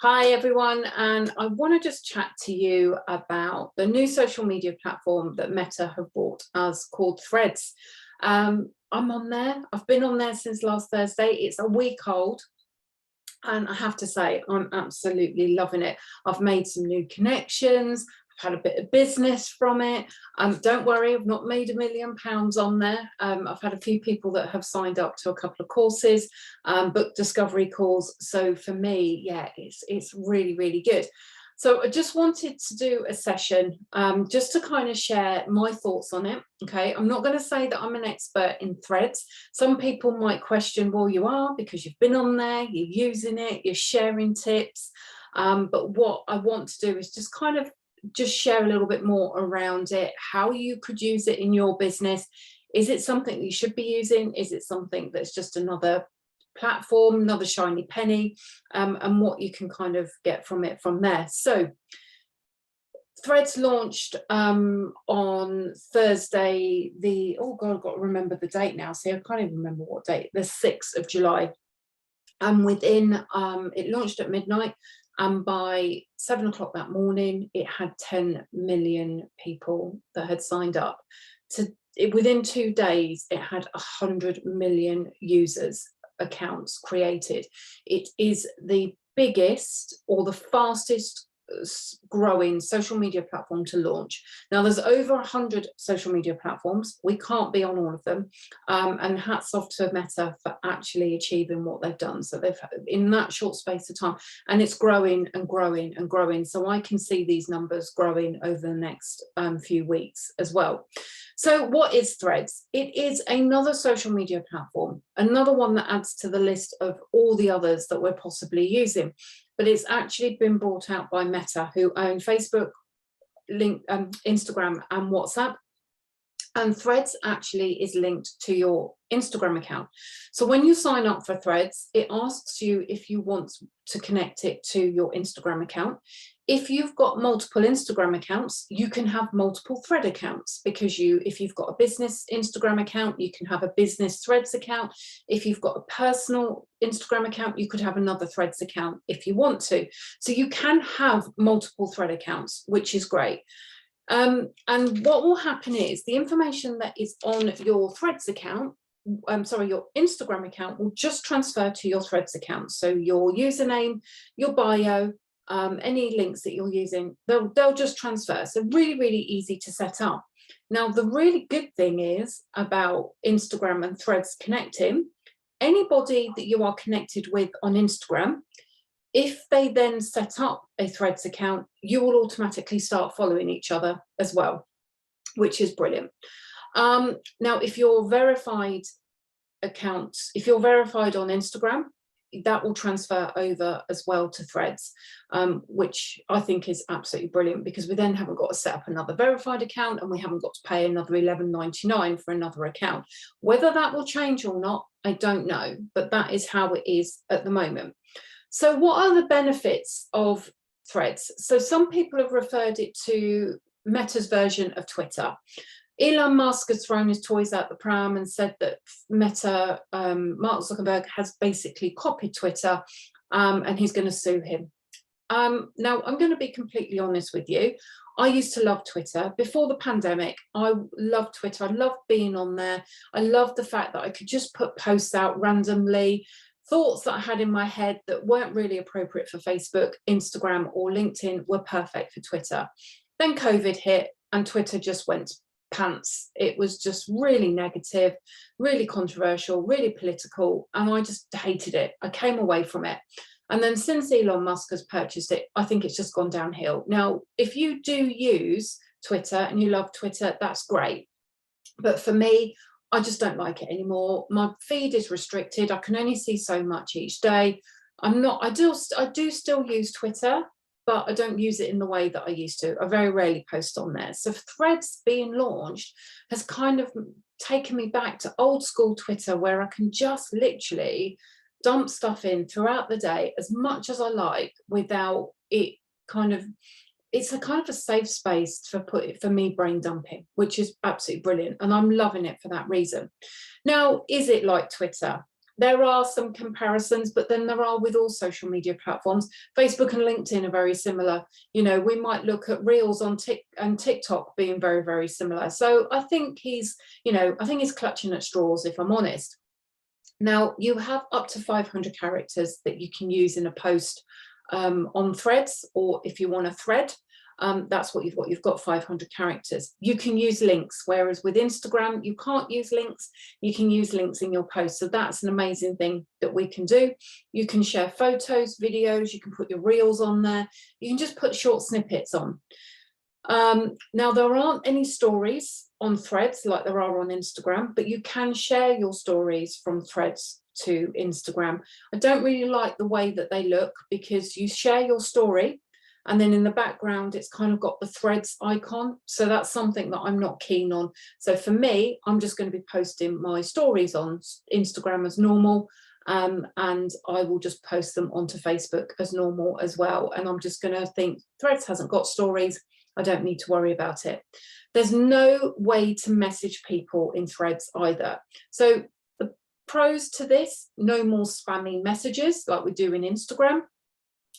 Hi everyone, and I want to just chat to you about the new social media platform that Meta have bought us called Threads. I'm on there. I've been on there since last Thursday. It's a week old, and I have to say I'm absolutely loving it. I've made some new connections. I've had a bit of business from it. Don't worry, I've not made £1 million on there. I've had a few people that have signed up to a couple of courses, book discovery calls. So for me, yeah, it's really, really good. So I just wanted to do a session just to kind of share my thoughts on it. Okay, I'm not going to say that I'm an expert in Threads. Some people might question, well, you are, because you've been on there, you're using it, you're sharing tips. But what I want to do is just kind of just share a little bit more around it, how you could use it in your business. Is it something you should be using? Is it something that's just another platform, another shiny penny, and what you can kind of get from it from there. So Threads launched on Thursday, oh God, I've got to remember the date now. See, I can't even remember what date, the 6th of July. And it launched at midnight, and by 7 o'clock that morning, it had 10 million people that had signed up. Within 2 days, it had 100 million users accounts created. It is the biggest or the fastest growing social media platform to launch. Now there's over 100 social media platforms. We can't be on all of them, and hats off to Meta for actually achieving what they've done. So they've, in that short space of time, and it's growing and growing and growing. So I can see these numbers growing over the next few weeks as well. So what is Threads? It is another social media platform, another one that adds to the list of all the others that we're possibly using. But it's actually been brought out by Meta, who own Facebook, Instagram and WhatsApp. And Threads actually is linked to your Instagram account. So when you sign up for Threads, it asks you if you want to connect it to your Instagram account. If you've got multiple Instagram accounts, you can have multiple Thread accounts, because if you've got a business Instagram account, you can have a business Threads account. If you've got a personal Instagram account, you could have another Threads account if you want to. So you can have multiple Thread accounts, which is great. And what will happen is the information that is on your Threads account, your Instagram account, will just transfer to your Threads account. So your username, your bio, any links that you're using, they'll just transfer. So really, really easy to set up. Now, the really good thing is about Instagram and Threads connecting, anybody that you are connected with on Instagram, if they then set up a Threads account, you will automatically start following each other as well, which is brilliant. Now, if you're verified accounts, if you're verified on Instagram, that will transfer over as well to Threads, which I think is absolutely brilliant, because we then haven't got to set up another verified account, and we haven't got to pay another £11.99 for another account. Whether that will change or not, I don't know, but that is how it is at the moment. So what are the benefits of Threads? So some people have referred it to Meta's version of Twitter. Elon Musk has thrown his toys out the pram and said that Meta, Mark Zuckerberg, has basically copied Twitter, and he's going to sue him. Now, I'm going to be completely honest with you. I used to love Twitter. Before the pandemic, I loved Twitter. I loved being on there. I loved the fact that I could just put posts out randomly, thoughts that I had in my head that weren't really appropriate for Facebook, Instagram or LinkedIn were perfect for Twitter. Then COVID hit and Twitter just went pants. It was just really negative, really controversial, really political, and I just hated it. I came away from it. And then since Elon Musk has purchased it, I think it's just gone downhill. Now, if you do use Twitter and you love Twitter, that's great. But for me, I just don't like it anymore. My feed is restricted. I can only see so much each day. I do still use Twitter, but I don't use it in the way that I used to. I very rarely post on there. So Threads being launched has kind of taken me back to old school Twitter, where I can just literally dump stuff in throughout the day as much as I like, without it it's a kind of a safe space for me brain dumping, which is absolutely brilliant. And I'm loving it for that reason. Now, is it like Twitter? There are some comparisons, but then there are with all social media platforms. Facebook and LinkedIn are very similar. You know, we might look at Reels on TikTok being very, very similar. So I think he's, you know, I think he's clutching at straws, if I'm honest. Now, you have up to 500 characters that you can use in a post on Threads, or if you want a thread, that's what you've got. You've got 500 characters. You can use links, whereas with Instagram, you can't use links. You can use links in your post. So that's an amazing thing that we can do. You can share photos, videos, you can put your reels on there. You can just put short snippets on. Now, there aren't any stories on Threads like there are on Instagram, but you can share your stories from Threads to Instagram. I don't really like the way that they look, because you share your story and then in the background it's kind of got the Threads icon. So that's something that I'm not keen on. So for me, I'm just going to be posting my stories on Instagram as normal, and I will just post them onto Facebook as normal as well. And I'm just going to think Threads hasn't got stories, I don't need to worry about it. There's no way to message people in Threads either. So the pros to this, no more spammy messages like we do in Instagram.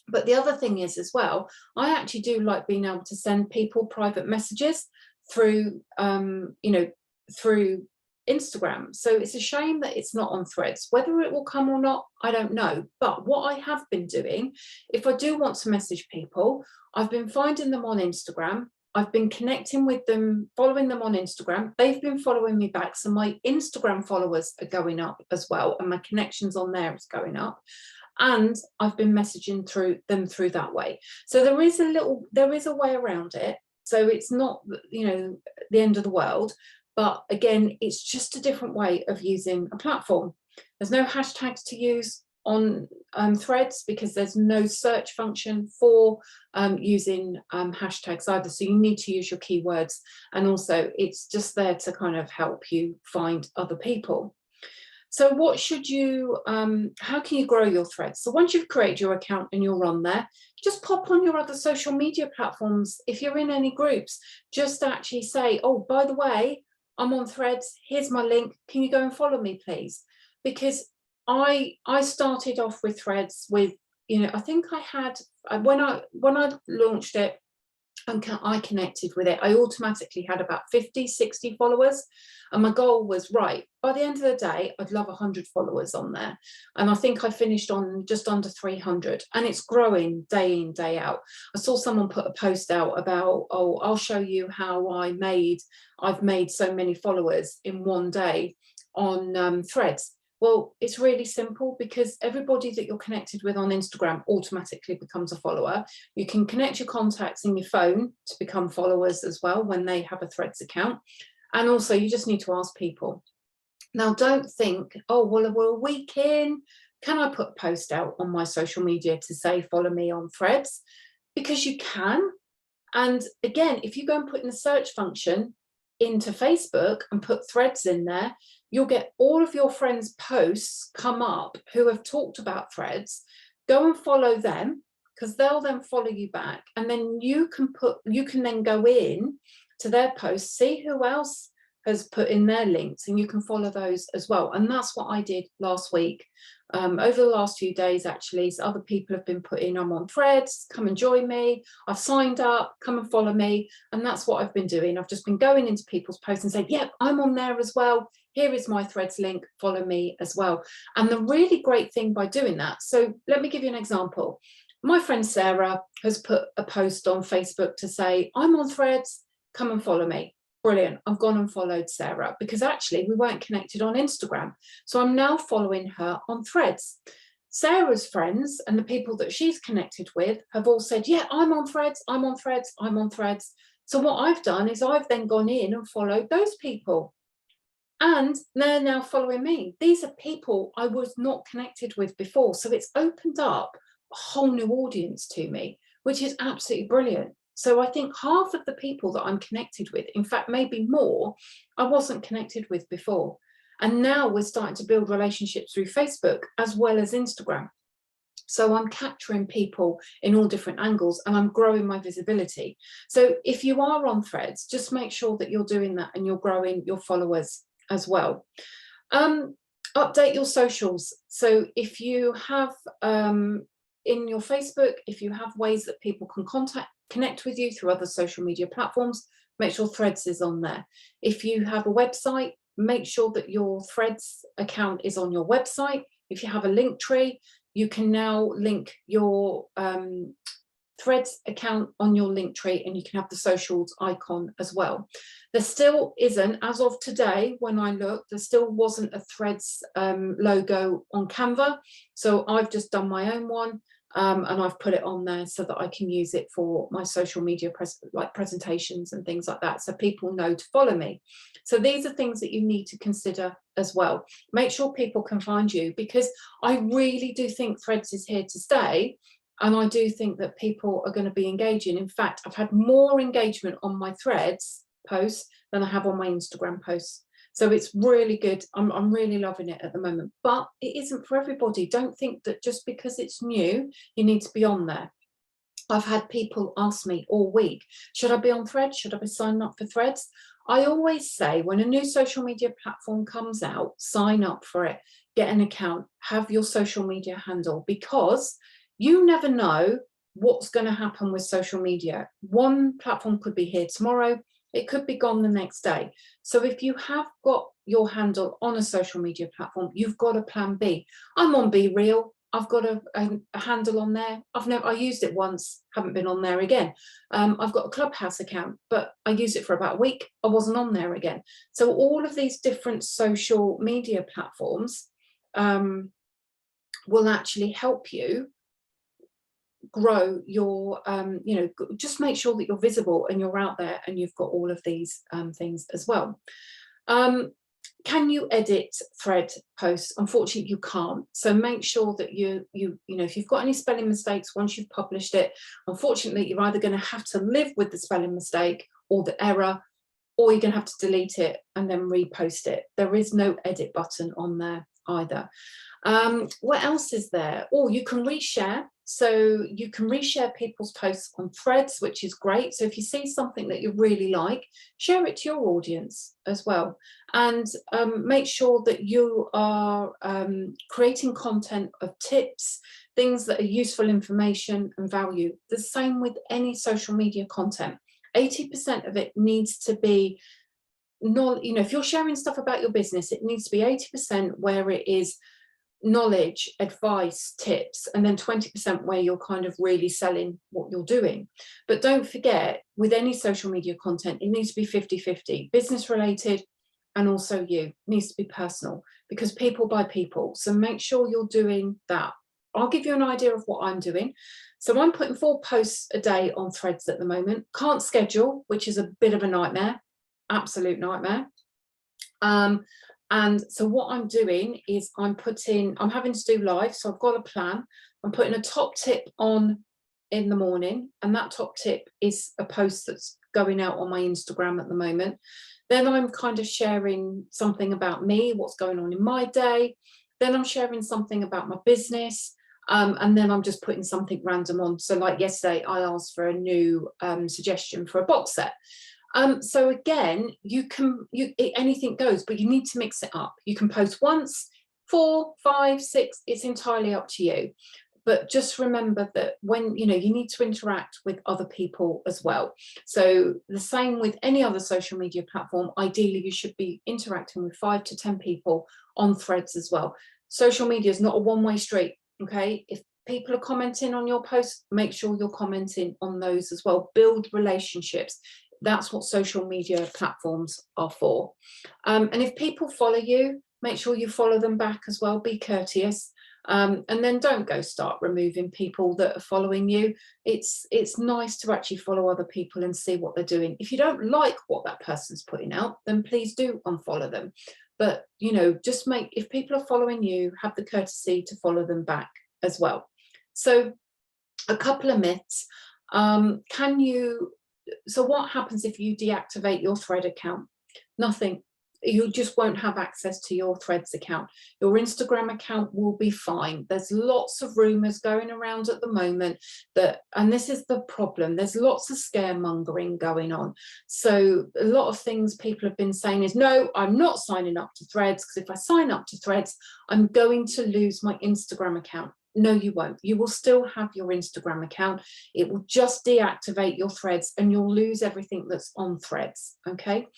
But the other thing is as well, I actually do like being able to send people private messages through, you know, through Instagram. So it's a shame that it's not on Threads. Whether it will come or not, I don't know. But what I have been doing, if I do want to message people, I've been finding them on Instagram. I've been connecting with them, following them on Instagram. They've been following me back. So my Instagram followers are going up as well, and my connections on there is going up. And I've been messaging through them through that way. So there is a way around it. So it's not, you know, the end of the world. But again, it's just a different way of using a platform. There's no hashtags to use on Threads, because there's no search function for using hashtags either. So you need to use your keywords. And also it's just there to kind of help you find other people. So what should you, how can you grow your Threads? So once you've created your account and you're on there, just pop on your other social media platforms. If you're in any groups, just actually say, oh, by the way, I'm on Threads, here's my link, can you go and follow me, please? Because I started off with Threads with, you know, I think I had, when I launched it and I connected with it, I automatically had about 50, 60 followers. And my goal was, right, by the end of the day, I'd love 100 followers on there. And I think I finished on just under 300, and it's growing day in, day out. I saw someone put a post out about, oh, I'll show you how I've made so many followers in one day on Threads. Well, it's really simple, because everybody that you're connected with on Instagram automatically becomes a follower. You can connect your contacts in your phone to become followers as well when they have a Threads account. And also you just need to ask people. Now, don't think, oh, well, we're a week in, can I put a post out on my social media to say, follow me on Threads? Because you can. And again, if you go and put in the search function into Facebook and put Threads in there, you'll get all of your friends' posts come up who have talked about Threads. Go and follow them, because they'll then follow you back. And then you can then go in to their posts, see who else has put in their links, and you can follow those as well. And that's what I did last week. Over the last few days, actually, so other people have been putting, I'm on Threads, come and join me. I've signed up, come and follow me. And that's what I've been doing. I've just been going into people's posts and saying, yep, I'm on there as well. Here is my Threads link, follow me as well. And the really great thing by doing that, so let me give you an example. My friend Sarah has put a post on Facebook to say, I'm on Threads, come and follow me. Brilliant. I've gone and followed Sarah, because actually we weren't connected on Instagram. So I'm now following her on Threads. Sarah's friends and the people that she's connected with have all said, yeah, I'm on Threads, I'm on Threads, I'm on Threads. So what I've done is I've then gone in and followed those people. And they're now following me. These are people I was not connected with before. So it's opened up a whole new audience to me, which is absolutely brilliant. So I think half of the people that I'm connected with, in fact, maybe more, I wasn't connected with before. And now we're starting to build relationships through Facebook as well as Instagram. So I'm capturing people in all different angles, and I'm growing my visibility. So if you are on Threads, just make sure that you're doing that and you're growing your followers as well. Update your socials. So if you have in your Facebook, if you have ways that people can connect with you through other social media platforms, make sure Threads is on there. If you have a website, make sure that your Threads account is on your website. If you have a link tree, you can now link your Threads account on your link tree, and you can have the socials icon as well. There still isn't, as of today, when I looked, there still wasn't a Threads logo on Canva. So I've just done my own one, and I've put it on there so that I can use it for my social media presentations and things like that, so people know to follow me. So these are things that you need to consider as well. Make sure people can find you, because I really do think Threads is here to stay. And I do think that people are going to be engaging. In fact, I've had more engagement on my Threads posts than I have on my Instagram posts. So it's really good. I'm really loving it at the moment, but it isn't for everybody. Don't think that just because it's new, you need to be on there. I've had people ask me all week, should I be on Threads? Should I be signing up for Threads? I always say, when a new social media platform comes out, sign up for it, get an account, have your social media handle, because you never know what's going to happen with social media. One platform could be here tomorrow, it could be gone the next day. So if you have got your handle on a social media platform, you've got a plan B. I'm on Be Real. I've got a handle on there. I used it once, haven't been on there again. I've got a Clubhouse account, but I used it for about a week. I wasn't on there again. So all of these different social media platforms will actually help you grow your just make sure that you're visible and you're out there and you've got all of these things as well. Can you edit thread posts? Unfortunately, you can't. So make sure that you know, if you've got any spelling mistakes once you've published it, unfortunately, you're either going to have to live with the spelling mistake or the error, or you're going to have to delete it and then repost it. There is no edit button on there either. What else is there? Oh, you can reshare. So you can reshare people's posts on Threads, which is great. So if you see something that you really like, share it to your audience as well. And make sure that you are creating content of tips, things that are useful information and value. The same with any social media content. 80% of it needs to be, if you're sharing stuff about your business, it needs to be 80% where it is knowledge, advice, tips, and then 20% where you're kind of really selling what you're doing. But don't forget, with any social media content, it needs to be 50-50, business related and also you. It needs to be personal, because people buy people. So make sure you're doing that. I'll give you an idea of what I'm doing. So I'm putting 4 posts a day on Threads at the moment. Can't schedule, which is a bit of a nightmare, absolute nightmare. And so what I'm doing is I'm having to do live, so I've got a plan. I'm putting a top tip on in the morning, and that top tip is a post that's going out on my Instagram at the moment. Then I'm kind of sharing something about me, what's going on in my day. Then I'm sharing something about my business. And then I'm just putting something random on. So like yesterday, I asked for a new suggestion for a box set. So again, anything goes, but you need to mix it up. You can post once, 4, 5, 6, it's entirely up to you. But just remember that when, you need to interact with other people as well. So the same with any other social media platform, ideally you should be interacting with 5 to 10 people on Threads as well. Social media is not a one-way street, okay? If people are commenting on your posts, make sure you're commenting on those as well. Build relationships. That's what social media platforms are for. And if people follow you, make sure you follow them back as well. Be courteous. And then don't go start removing people that are following you. It's nice to actually follow other people and see what they're doing. If you don't like what that person's putting out, then please do unfollow them. But, just if people are following you, have the courtesy to follow them back as well. So a couple of myths. So what happens if you deactivate your Thread account? Nothing. you just won't have access to your Threads account. Your Instagram account will be fine. There's lots of rumors going around at the moment that, and this is the problem, there's lots of scaremongering going on. So a lot of things people have been saying is, no, I'm not signing up to Threads, because if I sign up to Threads, I'm going to lose my Instagram account. No, you won't. You will still have your Instagram account. It will just deactivate your Threads and you'll lose everything that's on Threads, okay?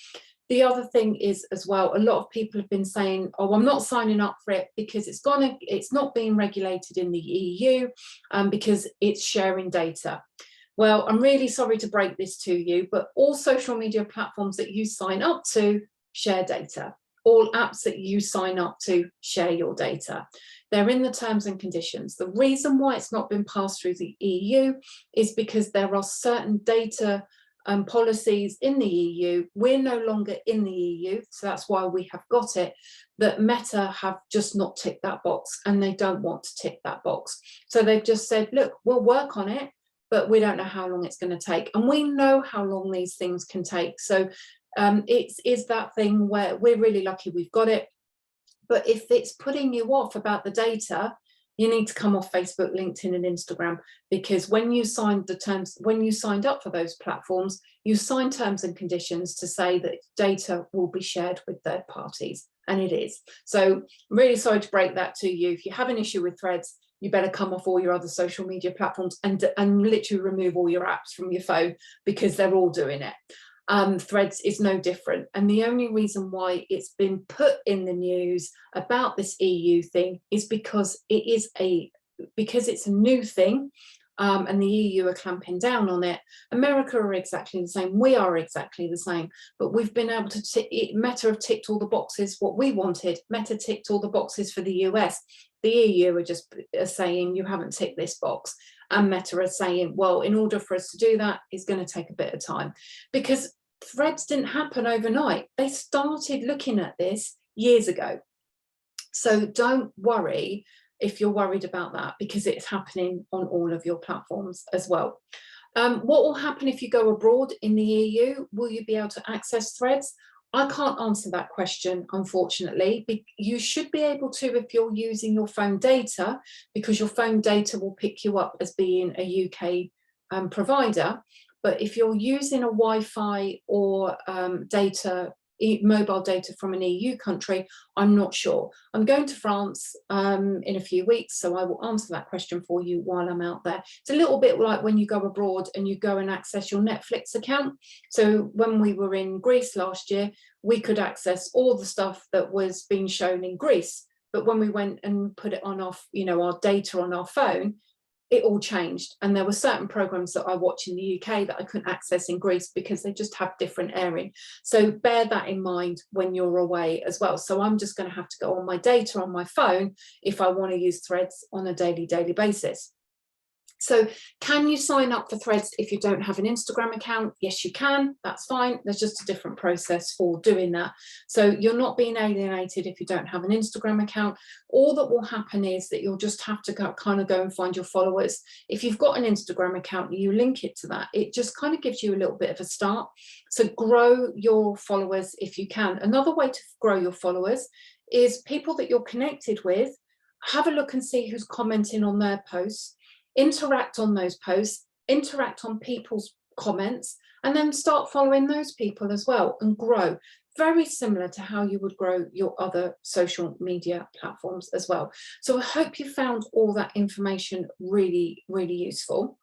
The other thing is as well, a lot of people have been saying, oh, I'm not signing up for it because it's not being regulated in the EU, because it's sharing data. Well, I'm really sorry to break this to you, but all social media platforms that you sign up to share data. All apps that you sign up to share your data. They're in the terms and conditions. The reason why it's not been passed through the EU is because there are certain data policies in the EU. We're no longer in the EU, so that's why we have got it, that Meta have just not ticked that box, and they don't want to tick that box. So they've just said, look, we'll work on it, but we don't know how long it's going to take. And we know how long these things can take. So it's that thing where we're really lucky we've got it. But if it's putting you off about the data, you need to come off Facebook, LinkedIn, and Instagram, because when you signed up for those platforms, you signed terms and conditions to say that data will be shared with third parties, and it is. So I'm really sorry to break that to you. If you have an issue with Threads, you better come off all your other social media platforms and literally remove all your apps from your phone, because they're all doing it. Threads is no different. And the only reason why it's been put in the news about this EU thing is because it's a new thing, and the EU are clamping down on it. America are exactly the same. We are exactly the same. But we've been able to Meta have ticked all the boxes what we wanted. Meta ticked all the boxes for the US. The EU are just saying you haven't ticked this box. And Meta are saying, well, in order for us to do that, it's going to take a bit of time, because Threads didn't happen overnight. They started looking at this years ago. So don't worry if you're worried about that, because it's happening on all of your platforms as well. What will happen if you go abroad in the EU? Will you be able to access Threads? I can't answer that question, unfortunately. You should be able to if you're using your phone data, because your phone data will pick you up as being a UK provider. But if you're using a Wi-Fi or mobile data from an EU country, I'm not sure. I'm going to France in a few weeks, so I will answer that question for you while I'm out there. It's a little bit like when you go abroad and you go and access your Netflix account. So when we were in Greece last year, we could access all the stuff that was being shown in Greece. But when we went and put it on our data on our phone, it all changed, and there were certain programs that I watch in the UK that I couldn't access in Greece because they just have different airing. So bear that in mind when you're away as well. So I'm just going to have to go on my data on my phone if I want to use Threads on a daily basis. So can you sign up for Threads if you don't have an Instagram account? Yes, you can. That's fine. There's just a different process for doing that. So you're not being alienated if you don't have an Instagram account. All that will happen is that you'll just have to go and find your followers. If you've got an Instagram account and you link it to that, it just kind of gives you a little bit of a start. So grow your followers if you can. Another way to grow your followers is people that you're connected with. Have a look and see who's commenting on their posts. Interact on those posts, interact on people's comments, and then start following those people as well and grow. Very similar to how you would grow your other social media platforms as well. So I hope you found all that information really, really useful.